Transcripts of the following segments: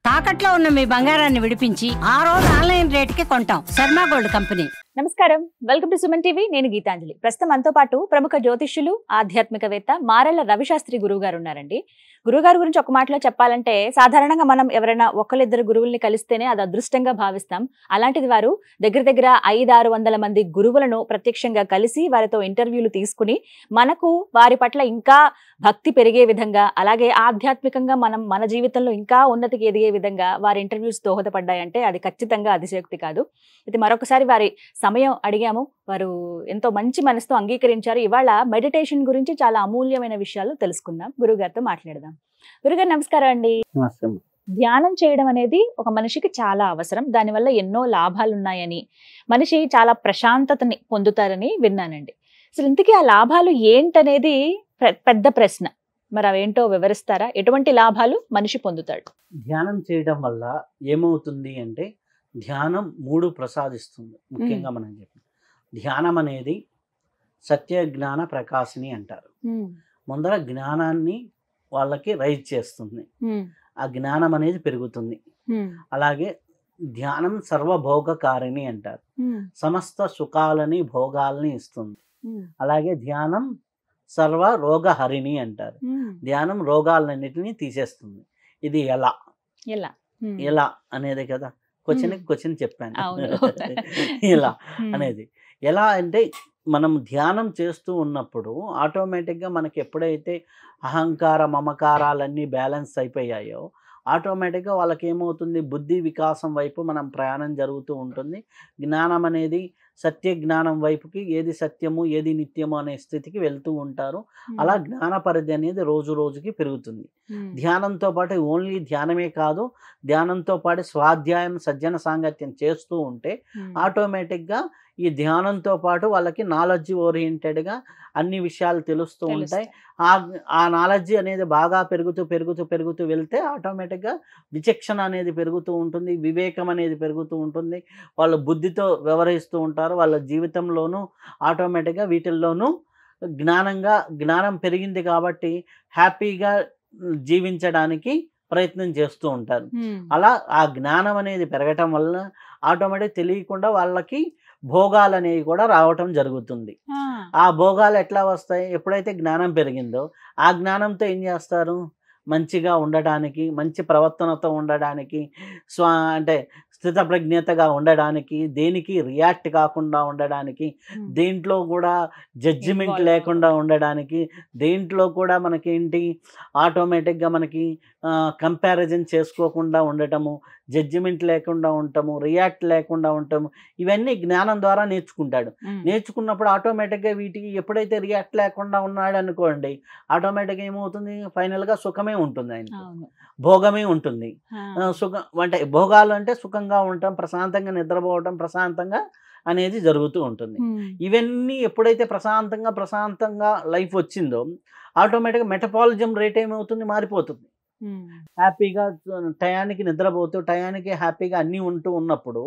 తాకట్లో ఉన్న మీ బంగారాన్ని విడిపించి ఆ రోజు ఆన్లైన్ రేటుకి కొంటాం. Sharma gold company. నమస్కారం, వెల్కమ్ టు సుమన్ టీవీ. నేను గీతాంజలి. ప్రస్తుతం మనతో పాటు ప్రముఖ జ్యోతిష్యులు, ఆధ్యాత్మికవేత్త మారెళ్ల రవిశాస్త్రి గురువు గారు ఉన్నారండి. గురువుగారి గురించి ఒక మాటలో చెప్పాలంటే, సాధారణంగా మనం ఎవరైనా ఒకళ్ళిద్దరు గురువుల్ని కలిస్తేనే అది అదృష్టంగా భావిస్తాం. అలాంటిది వారు దగ్గర 500-600 మంది గురువులను ప్రత్యక్షంగా కలిసి వారితో ఇంటర్వ్యూలు తీసుకుని మనకు వారి పట్ల ఇంకా భక్తి పెరిగే విధంగా, అలాగే ఆధ్యాత్మికంగా మనం మన జీవితంలో ఇంకా ఉన్నతికి ఎదిగే విధంగా వారి ఇంటర్వ్యూస్ దోహదపడ్డాయంటే అది ఖచ్చితంగా అతిశయోక్తి కాదు. ఇది మరొకసారి వారి సమయం అడిగాము. వారు ఎంతో మంచి మనసుతో అంగీకరించారు. ఇవాళ మెడిటేషన్ గురించి చాలా అమూల్యమైన విషయాలు తెలుసుకుందాం. గురుగారితో మాట్లాడదాం. గురుగారు నమస్కారం అండి. ధ్యానం చేయడం అనేది ఒక మనిషికి చాలా అవసరం. దానివల్ల ఎన్నో లాభాలు ఉన్నాయని, మనిషి చాలా ప్రశాంతతని పొందుతారని విన్నానండి. అసలు ఇంతకీ ఆ లాభాలు ఏంటనేది పెద్ద ప్రశ్న. మరి అవేంటో వివరిస్తారా? ఎటువంటి లాభాలు మనిషి పొందుతాడు? ధ్యానం చేయడం వల్ల ఏమవుతుంది అంటే, ధ్యానం 3 ప్రసాదిస్తుంది. ముఖ్యంగా మనం చెప్పి ధ్యానం అనేది సత్య జ్ఞాన ప్రకాశిని అంటారు. ముందర జ్ఞానాన్ని వాళ్ళకి రైజ్ చేస్తుంది, ఆ జ్ఞానం అనేది పెరుగుతుంది. అలాగే ధ్యానం సర్వభోగకారిణి అంటారు, సమస్త సుఖాలని భోగాలని ఇస్తుంది. అలాగే ధ్యానం సర్వ రోగహరిణి అంటారు, ధ్యానం రోగాలన్నిటినీ తీసేస్తుంది. ఇది ఎలా ఎలా అనేది కదా క్వశ్చన్ చెప్పాను. ఇలా అనేది ఎలా అంటే, మనం ధ్యానం చేస్తూ ఉన్నప్పుడు ఆటోమేటిక్గా మనకి ఎప్పుడైతే అహంకార మమకారాలన్నీ బ్యాలెన్స్ అయిపోయాయో, ఆటోమేటిక్గా వాళ్ళకి ఏమవుతుంది, బుద్ధి వికాసం వైపు మనం ప్రయాణం జరుగుతూ ఉంటుంది. జ్ఞానం అనేది సత్య జ్ఞానం వైపుకి, ఏది సత్యము ఏది నిత్యము అనే స్థితికి వెళ్తూ ఉంటారు. అలా జ్ఞాన పరిధి అనేది రోజు రోజుకి పెరుగుతుంది. ధ్యానంతో పాటు ఓన్లీ ధ్యానమే కాదు, ధ్యానంతో పాటు స్వాధ్యాయం సజ్జన సాంగత్యం చేస్తూ ఉంటే ఆటోమేటిక్గా ఈ ధ్యానంతో పాటు వాళ్ళకి నాలెడ్జ్ ఓరియంటెడ్గా అన్ని విషయాలు తెలుస్తూ ఉంటాయి. ఆ నాలెడ్జ్ అనేది బాగా పెరుగుతూ వెళ్తే ఆటోమేటిక్గా విచక్షణ అనేది పెరుగుతూ ఉంటుంది, వివేకం అనేది పెరుగుతూ ఉంటుంది. వాళ్ళు బుద్ధితో వ్యవహరిస్తూ ఉంటారు. వాళ్ళ జీవితంలోనూ ఆటోమేటిక్గా వీటిల్లోనూ జ్ఞానం పెరిగింది కాబట్టి హ్యాపీగా జీవించడానికి ప్రయత్నం చేస్తూ ఉంటారు. అలా ఆ జ్ఞానం అనేది పెరగటం వల్ల ఆటోమేటిక్ తెలియకుండా వాళ్ళకి భోగాలు అనేవి కూడా రావటం జరుగుతుంది. ఆ భోగాలు ఎట్లా వస్తాయి? ఎప్పుడైతే జ్ఞానం పెరిగిందో ఆ జ్ఞానంతో ఏం చేస్తారు, మంచిగా ఉండడానికి, మంచి ప్రవర్తనతో ఉండడానికి, అంటే స్థితప్రజ్ఞతగా ఉండడానికి, దేనికి రియాక్ట్ కాకుండా ఉండడానికి, దేంట్లో కూడా జడ్జిమెంట్ లేకుండా ఉండడానికి, దేంట్లో కూడా మనకేంటి ఆటోమేటిక్గా మనకి కంపారిజన్ చేసుకోకుండా ఉండటము, జడ్జిమెంట్ లేకుండా ఉండటము, రియాక్ట్ లేకుండా ఉండటము, ఇవన్నీ జ్ఞానం ద్వారా నేర్చుకుంటాడు. నేర్చుకున్నప్పుడు ఆటోమేటిక్గా వీటికి ఎప్పుడైతే రియాక్ట్ లేకుండా ఉన్నాడు అనుకోండి, ఆటోమేటిక్గా ఏమవుతుంది, ఫైనల్గా సుఖమే ఉంటుంది, ఆయన భోగమే ఉంటుంది. సుఖం అంటే భోగాలు అంటే సుఖంగా ఉండటం, ప్రశాంతంగా నిద్రపోవటం, ప్రశాంతంగా అనేది జరుగుతూ ఉంటుంది. ఇవన్నీ ఎప్పుడైతే ప్రశాంతంగా లైఫ్ వచ్చిందో ఆటోమేటిక్గా మెటబాలిజం రేట్ ఏమవుతుంది, మారిపోతుంది. హ్యాపీగా టయానికి నిద్రపోతూ టయానికి హ్యాపీగా అన్నీ ఉంటూ ఉన్నప్పుడు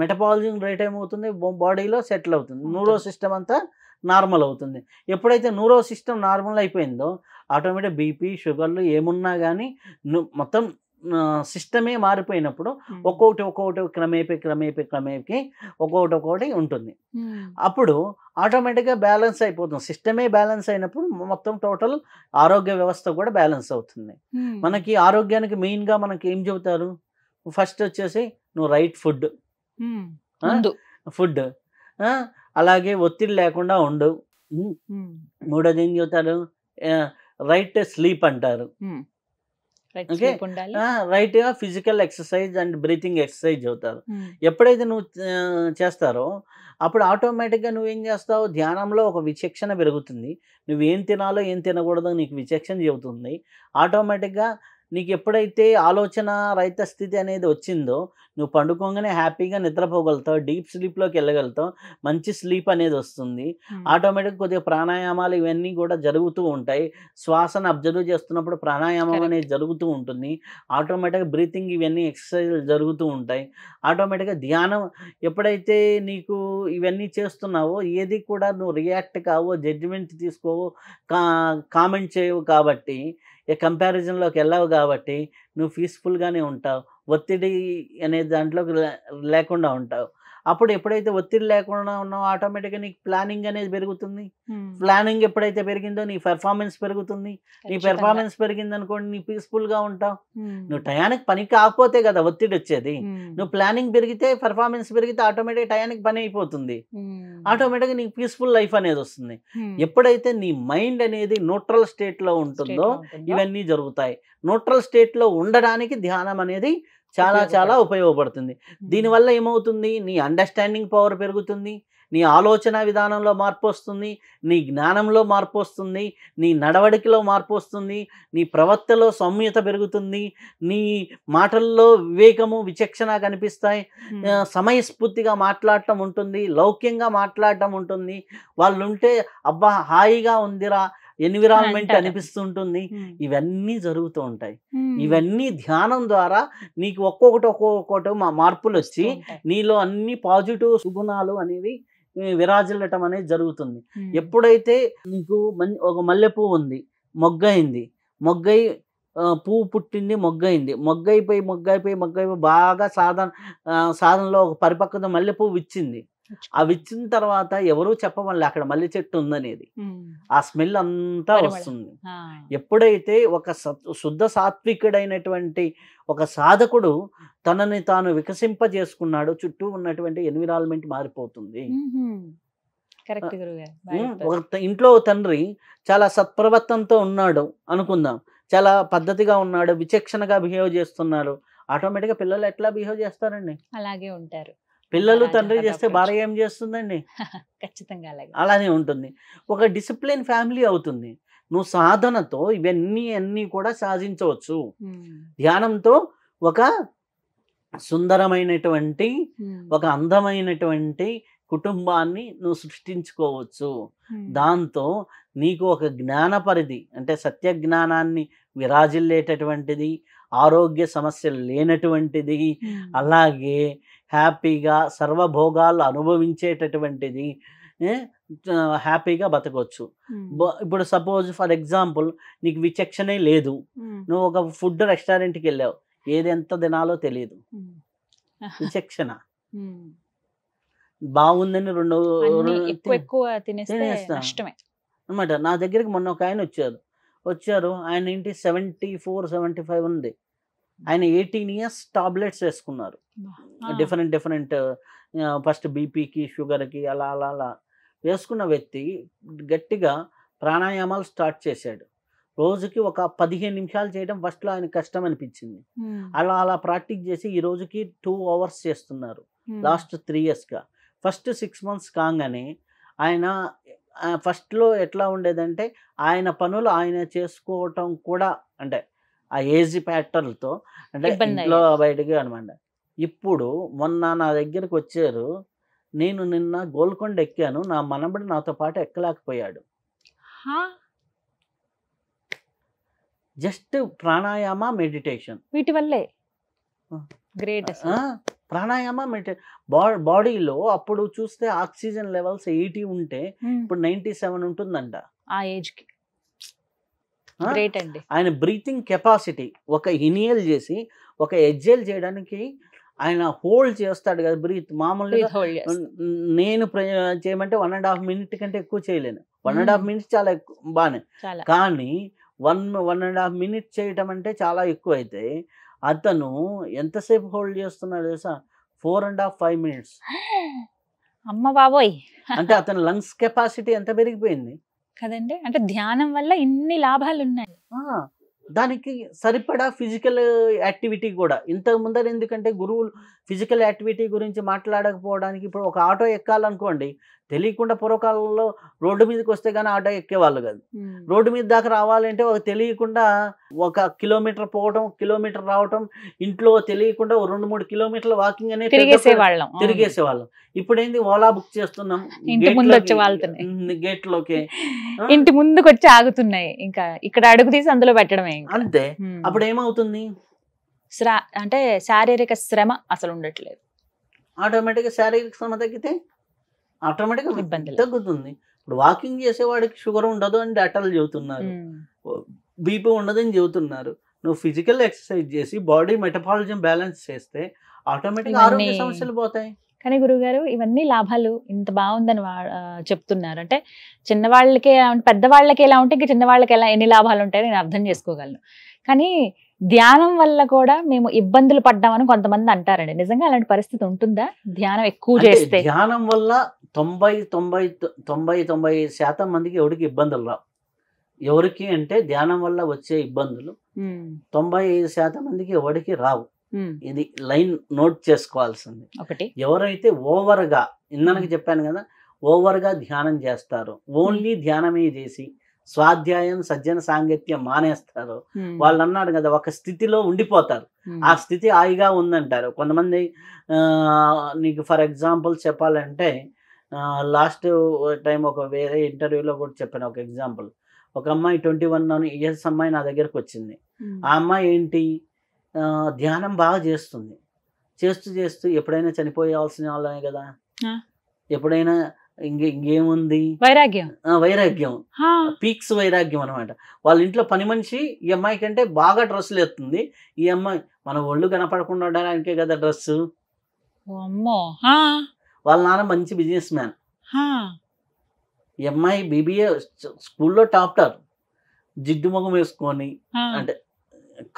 మెటబాలిజం రేట్ ఏమవుతుంది, బాడీలో సెటిల్ అవుతుంది. న్యూరో సిస్టమ్ అంతా నార్మల్ అవుతుంది. ఎప్పుడైతే న్యూరో సిస్టమ్ నార్మల్ అయిపోయిందో ఆటోమేటిక్ బీపీ షుగర్లు ఏమున్నా కానీ మొత్తం సిస్టమే మారిపోయినప్పుడు ఒక్కొక్కటి క్రమేపీ ఒక్కొక్కటి ఉంటుంది. అప్పుడు ఆటోమేటిక్గా బ్యాలెన్స్ అయిపోతుంది. సిస్టమే బ్యాలెన్స్ అయినప్పుడు మొత్తం టోటల్ ఆరోగ్య వ్యవస్థ కూడా బ్యాలెన్స్ అవుతుంది. మనకి ఆరోగ్యానికి మెయిన్గా మనకి ఏం చెబుతారు, ఫస్ట్ వచ్చేసి నువ్వు రైట్ ఫుడ్, అలాగే ఒత్తిడి లేకుండా ఉండు. మూడోది ఏం చెబుతారు, రైట్ స్లీప్ అంటారు. ఓకే, రైట్గా physical exercise and breathing exercise అవుతారు. ఎప్పుడైతే నువ్వు చేస్తారో అప్పుడు ఆటోమేటిక్గా నువ్వేం చేస్తావు, ధ్యానంలో ఒక విచక్షణ పెరుగుతుంది. నువ్వేం తినాలో ఏం తినకూడదో నీకు విచక్షణ చెబుతుంది. ఆటోమేటిక్గా నీకు ఎప్పుడైతే ఆలోచన రహిత స్థితి అనేది వచ్చిందో నువ్వు పండుకోగానే హ్యాపీగా నిద్రపోగలుగుతావు, డీప్ స్లీప్లోకి వెళ్ళగలుగుతావు, మంచి స్లీప్ అనేది వస్తుంది. ఆటోమేటిక్గా కొద్దిగా ప్రాణాయామాలు ఇవన్నీ కూడా జరుగుతూ ఉంటాయి. శ్వాసను అబ్జర్వ్ చేస్తున్నప్పుడు ప్రాణాయామం అనేది జరుగుతూ ఉంటుంది. ఆటోమేటిక్గా బ్రీతింగ్ ఇవన్నీ ఎక్సర్సైజులు జరుగుతూ ఉంటాయి. ఆటోమేటిక్గా ధ్యానం ఎప్పుడైతే నీకు ఇవన్నీ చేస్తున్నావో ఏది కూడా నువ్వు రియాక్ట్ కావో, జడ్జిమెంట్ తీసుకోవో, కామెంట్ చేయవు. కాబట్టి ఏ కంపారిజన్లోకి వెళ్ళావు కాబట్టి నువ్వు పీస్ఫుల్గానే ఉంటావు, ఒత్తిడి అనే దాంట్లోకి లేకుండా ఉంటావు. అప్పుడు ఎప్పుడైతే ఒత్తిడి లేకుండా ఉన్నావో ఆటోమేటిక్గా నీకు ప్లానింగ్ అనేది పెరుగుతుంది. ప్లానింగ్ ఎప్పుడైతే పెరిగిందో నీ పెర్ఫార్మెన్స్ పెరుగుతుంది. నీ పెర్ఫార్మెన్స్ పెరిగింది అనుకోండి, నీ పీస్ఫుల్గా ఉంటావు. నువ్వు టయానికి పని కాకపోతే కదా ఒత్తిడి వచ్చేది. నువ్వు ప్లానింగ్ పెరిగితే, పెర్ఫార్మెన్స్ పెరిగితే ఆటోమేటిక్ టయానికి పని అయిపోతుంది. ఆటోమేటిక్గా నీకు పీస్ఫుల్ లైఫ్ అనేది వస్తుంది. ఎప్పుడైతే నీ మైండ్ అనేది న్యూట్రల్ స్టేట్లో ఉంటుందో ఇవన్నీ జరుగుతాయి. న్యూట్రల్ స్టేట్లో ఉండడానికి ధ్యానం అనేది చాలా చాలా ఉపయోగపడుతుంది. దీనివల్ల ఏమవుతుంది, నీ అండర్స్టాండింగ్ పవర్ పెరుగుతుంది, నీ ఆలోచన విధానంలో మార్పు వస్తుంది, నీ జ్ఞానంలో మార్పు వస్తుంది, నీ నడవడికలో మార్పు వస్తుంది, నీ ప్రవర్తనలో సౌమ్యత పెరుగుతుంది, నీ మాటల్లో వివేకము విచక్షణ కనిపిస్తాయి, సమయస్ఫూర్తిగా మాట్లాడటం ఉంటుంది, లౌక్యంగా మాట్లాడటం ఉంటుంది. వాళ్ళు ఉంటే అబ్బా హాయిగా ఉందిరా ఎన్విరాన్మెంట్ అనిపిస్తుంటుంది. ఇవన్నీ జరుగుతూ ఉంటాయి. ఇవన్నీ ధ్యానం ద్వారా నీకు ఒక్కొక్కటి మార్పులు వచ్చి నీలో అన్ని పాజిటివ్ సుగుణాలు అనేవి విరాజిల్లటం అనేది జరుగుతుంది. ఎప్పుడైతే నీకు ఒక మల్లెపువ్వు ఉంది, మొగ్గయింది, మొగ్గై పువ్వు పుట్టింది, మొగ్గయింది, మొగ్గైపోయి బాగా సాధనలో ఒక పరిపక్వత మల్లెపువ్వు ఇచ్చింది. అవి ఇచ్చిన తర్వాత ఎవరూ చెప్పమల్లి అక్కడ మల్లె చెట్టు ఉందనేది. ఆ స్మెల్ అంతా వస్తుంది. ఎప్పుడైతే ఒక శుద్ధ సాత్వికుడైనటువంటి ఒక సాధకుడు తనని తాను వికసింపజేసుకున్నాడు, చుట్టూ ఉన్నటువంటి ఎన్విరాన్మెంట్ మారిపోతుంది. ఒక ఇంట్లో తండ్రి చాలా సత్ప్రవర్తనతో ఉన్నాడు అనుకుందాం, చాలా పద్ధతిగా ఉన్నాడు, విచక్షణగా బిహేవ్ చేస్తున్నారు, ఆటోమేటిక్గా పిల్లలు ఎట్లా బిహేవ్ చేస్తారండి? అలాగే ఉంటారు. పిల్లలు తండ్రి చేస్తే భార్య ఏం చేస్తుందండి? ఖచ్చితంగా అలానే ఉంటుంది. ఒక డిసిప్లిన్ ఫ్యామిలీ అవుతుంది. నువ్వు సాధనతో ఇవన్నీ కూడా సాధించవచ్చు. ధ్యానంతో ఒక సుందరమైనటువంటి ఒక అందమైనటువంటి కుటుంబాన్ని నువ్వు సృష్టించుకోవచ్చు. దాంతో నీకు ఒక జ్ఞాన పరిధి అంటే సత్య జ్ఞానాన్ని విరాజిల్లేటటువంటిది, ఆరోగ్య సమస్యలు లేనటువంటిది, అలాగే హ్యాపీగా సర్వభోగాలు అనుభవించేటటువంటిది, హ్యాపీగా బతకొచ్చు. ఇప్పుడు సపోజ్ ఫర్ ఎగ్జాంపుల్ నీకు విచక్షణే లేదు, నువ్వు ఒక ఫుడ్ రెస్టారెంట్కి వెళ్ళావు, ఏది ఎంత తినాలో తెలియదు, విచక్షణ బాగుందని అనమాట. నా దగ్గరికి మొన్న ఒక ఆయన వచ్చారు, ఆయన ఏంటి 74-75 ఉంది, ఆయన 18 years టాబ్లెట్స్ వేసుకున్నారు, డిఫరెంట్ ఫస్ట్ బీపీకి షుగర్కి అలా వేసుకున్న వ్యక్తి గట్టిగా ప్రాణాయామాలు స్టార్ట్ చేశాడు. రోజుకి ఒక 15 నిమిషాలు చేయడం ఫస్ట్లో ఆయన కష్టం అనిపించింది. అలా ప్రాక్టీస్ చేసి ఈ రోజుకి 2 hours చేస్తున్నారు లాస్ట్ 3 yearsగా. ఫస్ట్ 6 months కాగానే ఆయన ఫస్ట్లో ఎట్లా ఉండేదంటే ఆయన పనులు ఆయన చేసుకోవటం కూడా అంటే ఆ ఏజ్ ప్యాటర్న్తో అంటే ఇంట్లో బయటకి అనమాట. ఇప్పుడు మొన్న నా దగ్గరకు వచ్చారు, నేను నిన్న గోల్కొండ ఎక్కాను, నా మనబడి నాతో పాటు ఎక్కలేకపోయాడు. జస్ట్ ప్రాణాయామ మెడిటేషన్, వీటి వల్లే గ్రేట్. ప్రాణాయామ బాడీలో అప్పుడు చూస్తే ఆక్సిజన్ లెవెల్స్ 80 ఉంటే ఇప్పుడు 97 ఉంటుందంట ఆ ఏజ్కి. గ్రేట్ అండి. ఆయన బ్రీతింగ్ కెపాసిటీ ఒక ఇనియల్ చేసి ఒక ఎగ్జేల్ చేయడానికి ఆయన హోల్డ్ చేస్తాడు కదా బ్రీత్. మామూలుగా నేను చేయమంటే 1.5 minutes కంటే ఎక్కువ చేయలేను. 1.5 minutes చాలా ఎక్కువ బాగానే, కానీ 1.5 minutes చేయటం అంటే చాలా ఎక్కువ. అయితే అతను ఎంతసేపు హోల్డ్ చేస్తున్నాడు తెలుసా? 4.5 minutes. అమ్మ బాబోయ్. అంటే అతని లంగ్స్ కెపాసిటీ ఎంత పెరిగిపోయింది కదండి. అంటే ధ్యానం వల్ల ఇన్ని లాభాలు ఉన్నాయి. దానికి సరిపడా ఫిజికల్ యాక్టివిటీ కూడా ఇంతకు ముందర, ఎందుకంటే గురువులు ఫిజికల్ యాక్టివిటీ గురించి మాట్లాడకపోవడానికి, ఇప్పుడు ఒక ఆటో ఎక్కాలనుకోండి తెలియకుండా పూర్వకాలంలో రోడ్డు మీదకి వస్తే కానీ ఆటో ఎక్కేవాళ్ళు కాదు. రోడ్డు మీద దాకా రావాలంటే ఒక తెలియకుండా 1 kilometer పోవటం, కిలోమీటర్ రావటం, ఇంట్లో తెలియకుండా 2-3 kilometers వాకింగ్ అనేది తిరిగేసేవాళ్ళం. ఇప్పుడు ఏంది, ఓలా బుక్ చేస్తున్నాం, గేట్ లోకి ఇంటి ముందుకు వచ్చి ఆగుతున్నాయి, ఇంకా ఇక్కడ అడుగు తీసి అందులో పెట్టడమే అంతే. అప్పుడు ఏమవుతుంది, అంటే శారీరక శ్రమ అసలు ఉండట్లేదు. ఆటోమేటిక్గా శారీరక శ్రమ తగ్గితే ఆటోమేటిక్గా ఇబ్బంది తగ్గుతుంది. ఇప్పుడు వాకింగ్ చేసేవాడికి షుగర్ ఉండదు అని డాక్టర్లు చెబుతున్నారు. బీపీ ఉండదని చెబుతున్నారు. నువ్వు ఫిజికల్ ఎక్సర్సైజ్ చేసి బాడీ మెటబాలిజం బ్యాలెన్స్ చేస్తే ఆటోమేటిక్గా ఆరోగ్య ఇవన్నీ- సమస్యలు పోతాయి. కానీ గురువుగారు ఇవన్నీ లాభాలు ఇంత బాగుందని చెప్తున్నారు అంటే చిన్నవాళ్ళకి పెద్దవాళ్ళకి ఎలా ఉంటే ఇంకా చిన్నవాళ్ళకి ఎలా ఎన్ని లాభాలు ఉంటాయో నేను అర్థం చేసుకోగలను. కానీ ధ్యానం వల్ల కూడా మేము ఇబ్బందులు పడ్డామని కొంతమంది అంటారండి. నిజంగా అలాంటి పరిస్థితి ఉంటుందా ధ్యానం ఎక్కువ అంటే చేస్తే? ధ్యానం వల్ల 90% మందికి ఎవరికి ఇబ్బందులు రావు. ఎవరికి అంటే ధ్యానం వల్ల వచ్చే ఇబ్బందులు 95% మందికి ఎవరికి రావు. ఇది లైన్ నోట్ చేసుకోవాల్సింది. ఒకటి ఎవరైతే ఓవర్గా ఇందాక చెప్పాను కదా, ఓవర్గా ధ్యానం చేస్తారో, ఓన్లీ ధ్యానమే చేసి స్వాధ్యాయం సజ్జన సాంగత్యం మానేస్తారో వాళ్ళు అన్నారు కదా ఒక స్థితిలో ఉండిపోతారు. ఆ స్థితి హాయిగా ఉందంటారు. కొంతమంది నీకు ఫర్ ఎగ్జాంపుల్ చెప్పాలంటే లాస్ట్ టైం ఒక వేరే ఇంటర్వ్యూలో కూడా చెప్పాను ఒక ఎగ్జాంపుల్. ఒక అమ్మాయి 21 ఇయర్స్ అమ్మాయి నా దగ్గరకు వచ్చింది. ఆ అమ్మాయి ఏంటి ధ్యానం బాగా చేస్తుంది. చేస్తూ ఎప్పుడైనా చనిపోయాల్సిన వాళ్ళమే కదా, ఎప్పుడైనా ఇంకేముంది వైరాగ్యం, పీక్స్ వైరాగ్యం అనమాట. వాళ్ళ ఇంట్లో పని మనిషి ఈ అమ్మాయి కంటే బాగా డ్రెస్సులు ఎత్తుంది. ఈ అమ్మాయి మన ఒళ్ళు కనపడకుండా ఉండడానికే కదా డ్రెస్. వాళ్ళ నాన్న మంచి బిజినెస్ మ్యాన్. ఈ అమ్మాయి BBA స్కూల్లో టాప్టర్, జిడ్డు ముఖం వేసుకొని, అంటే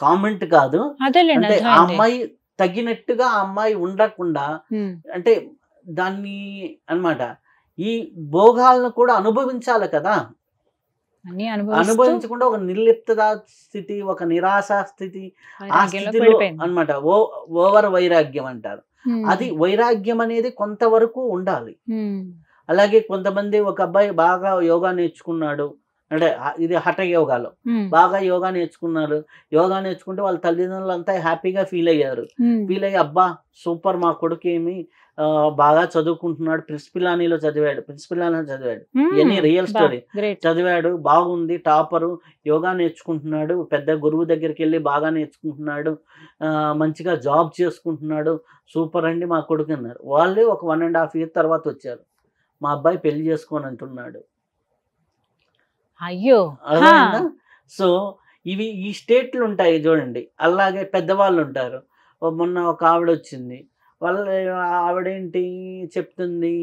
కామెంట్ కాదు, అంటే ఆ అమ్మాయి తగినట్టుగా ఆ అమ్మాయి ఉండకుండా అంటే దాన్ని అన్నమాట. ఈ భోగాలను కూడా అనుభవించాలి కదా, అనుభవించకుండా ఒక నిర్లిప్త స్థితి, ఒక నిరాశ స్థితి, ఆ స్థితిలో అన్నమాట ఓవర్ వైరాగ్యం అంటారు. అది వైరాగ్యం అనేది కొంతవరకు ఉండాలి. అలాగే కొంతమంది ఒక అబ్బాయి బాగా యోగా నేర్చుకున్నాడు, అంటే ఇది హఠ యోగాలో బాగా యోగా నేర్చుకున్నారు. యోగా నేర్చుకుంటే వాళ్ళ తల్లిదండ్రులు అంతా హ్యాపీగా ఫీల్ అయ్యారు. ఫీల్ అయ్యి అబ్బా సూపర్ మా కొడుకు ఏమి బాగా చదువుకుంటున్నాడు, ప్రిన్సిపిలానీలో చదివాడు, ఇవన్నీ రియల్ స్టోరీ. చదివాడు, బాగుంది, టాపరు, యోగా నేర్చుకుంటున్నాడు, పెద్ద గురువు దగ్గరికి వెళ్ళి బాగా నేర్చుకుంటున్నాడు, మంచిగా జాబ్ చేసుకుంటున్నాడు, సూపర్ అండి మా కొడుకు అన్నారు. వాళ్ళే ఒక 1.5 years తర్వాత వచ్చారు, మా అబ్బాయి పెళ్లి చేసుకొని అంటున్నాడు. అయ్యో. సో ఇవి ఈ స్టేట్లు ఉంటాయి చూడండి. అలాగే పెద్దవాళ్ళు ఉంటారు. మొన్న ఒక ఆవిడ వచ్చింది, వాళ్ళ ఆవిడేంటి చెప్తుంది,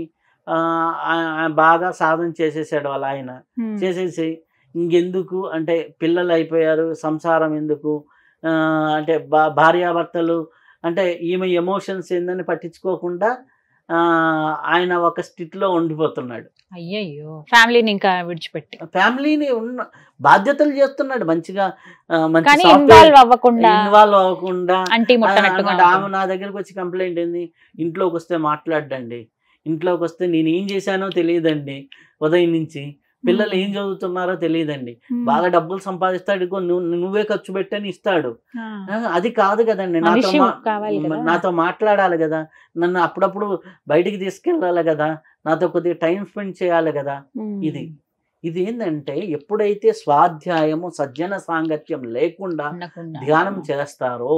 బాగా సాధన చేసేసాడు వాళ్ళ ఆయన. చేసేసి ఇంకెందుకు అంటే పిల్లలు అయిపోయారు, సంసారం ఎందుకు, అంటే భార్యాభర్తలు అంటే ఈమె ఎమోషన్స్ ఏందని పట్టించుకోకుండా ఆయన ఒక స్థితిలో ఉండిపోతున్నాడు. అయ్యయ్యో, ఫ్యామిలీని ఇంకా విడిచిపెట్టి ఫ్యామిలీని ఉన్న బాధ్యతలు చేస్తున్నాడు మంచిగా, ఇన్వాల్వ్ అవ్వకుండా ఆమె నా దగ్గరకు వచ్చి కంప్లైంట్ ఏంది, ఇంట్లోకి వస్తే మాట్లాడండి, ఇంట్లోకి వస్తే నేను ఏం చేశానో తెలియదండి, ఉదయం నుంచి పిల్లలు ఏం చదువుతున్నారో తెలియదండి, బాగా డబ్బులు సంపాదిస్తాడు, నువ్వే ఖర్చు పెట్టని ఇస్తాడు. అది కాదు కదండి, నాతో మాట్లాడాలి కదా, నన్ను అప్పుడప్పుడు బయటికి తీసుకెళ్ళాలి కదా, నాతో కొద్దిగా టైం స్పెండ్ చేయాలి కదా. ఇది ఏంటంటే ఎప్పుడైతే స్వాధ్యాయము సజ్జన సాంగత్యం లేకుండా ధ్యానం చేస్తారో